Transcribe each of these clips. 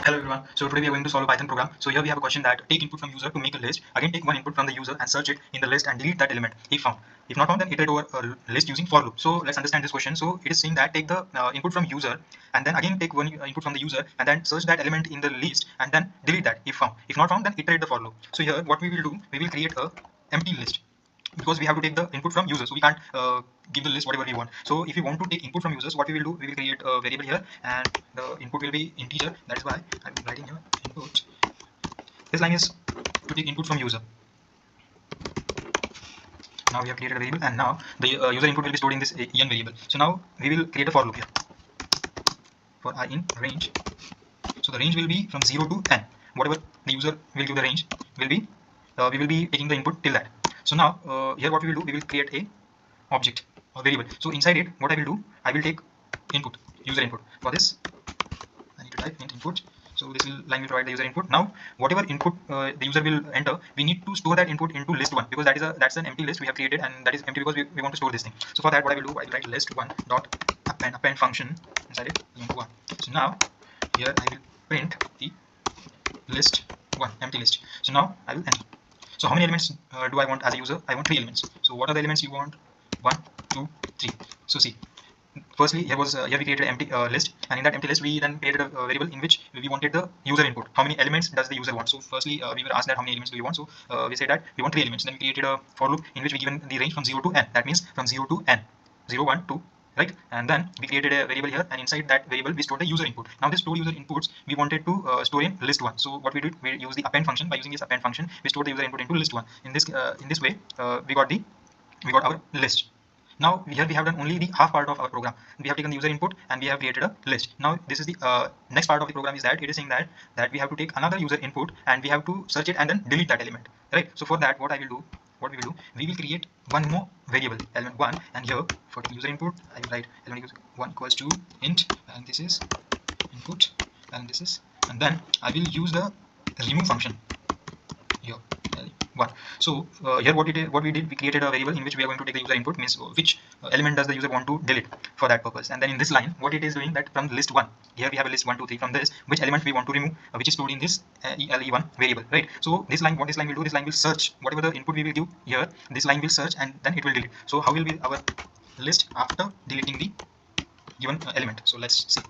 Hello everyone. So today we are going to solve a Python program. So here we have a question that take input from user to make a list. Again, take one input from the user and search it in the list and delete that element if found. If not found, then iterate over a list using for loop. So let's understand this question. So it is saying that take the input from user and then again take one input from the user and then search that element in the list and then delete that if found. If not found, then iterate the for loop. So here what we will do, we will create a empty list, because we have to take the input from users, so we can't give the list whatever we want. So if we want to take input from users, what we will do, we will create a variable here and the input will be integer. That is why I'm writing here input. This line is to take input from user. Now we have created a variable and now the user input will be stored in this en variable. So now we will create a for loop here for I in range. So the range will be from 0 to n. Whatever the user will give the range will be we will be taking the input till that. So now here what we will do, we will create a object or variable. So inside it, what I will do, I will take input, user input. For this I need to type int input. So this line will provide the user input. Now whatever input the user will enter, we need to store that input into list one, because that's an empty list we have created and that is empty because we want to store this thing. So for that what I will do, I will write list one dot append function inside it into one. So now here I will print the list one empty list. So now I will enter. So how many elements do I want as a user? I want 3 elements. So what are the elements you want? 1, 2, 3. So see, firstly here we created an empty list, and in that empty list we then created a variable in which we wanted the user input. How many elements does the user want? So firstly we were asked that how many elements do you want. So we said that we want 3 elements. Then we created a for loop in which we given the range from 0 to n. That means from 0 to n, 0, 1, 2. Right, and then we created a variable here, and inside that variable we stored the user input. Now this stored user inputs we wanted to store in list one. So what we did, we use the append function. By using this append function, we stored the user input into list one. In this way, we got our list. Now here we have done only the half part of our program. We have taken the user input and we have created a list. Now this is the next part of the program, is that it is saying that we have to take another user input and we have to search it and then delete that element. Right. So for that, what we will do, we will create one more variable, element one, and here for the user input I will write element one equals to int, and this is input, and this is, and then I will use the remove function here one. So here what we did, we created a variable in which we are going to take the user input, means which element does the user want to delete for that purpose. And then in this line, what it is doing, that from list one, here we have a list 1, 2, 3. From this, which element we want to remove, which is stored in this ele1 variable, right? So this line, what this line will do, this line will search whatever the input we will give here. This line will search and then it will delete. So how will be our list after deleting the given element? So let's see,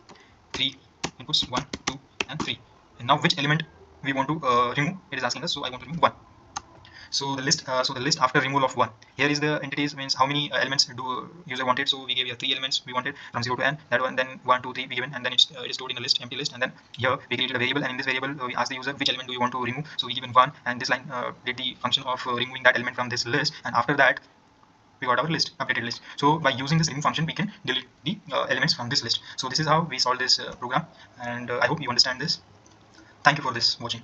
3 inputs, 1, 2, and 3. And now which element we want to remove? It is asking us. So I want to remove 1. So the list after removal of 1, here is the entities, means how many elements do user wanted. So we gave here 3 elements we wanted from 0 to n. That one, then 1, 2, 3 we given, and then it is stored in the list, empty list. And then here we created a variable, and in this variable we asked the user which element do you want to remove. So we given 1, and this line did the function of removing that element from this list. And after that we got our list, updated list. So by using this remove function, we can delete the elements from this list. So this is how we solve this program, and I hope you understand this. Thank you for this watching.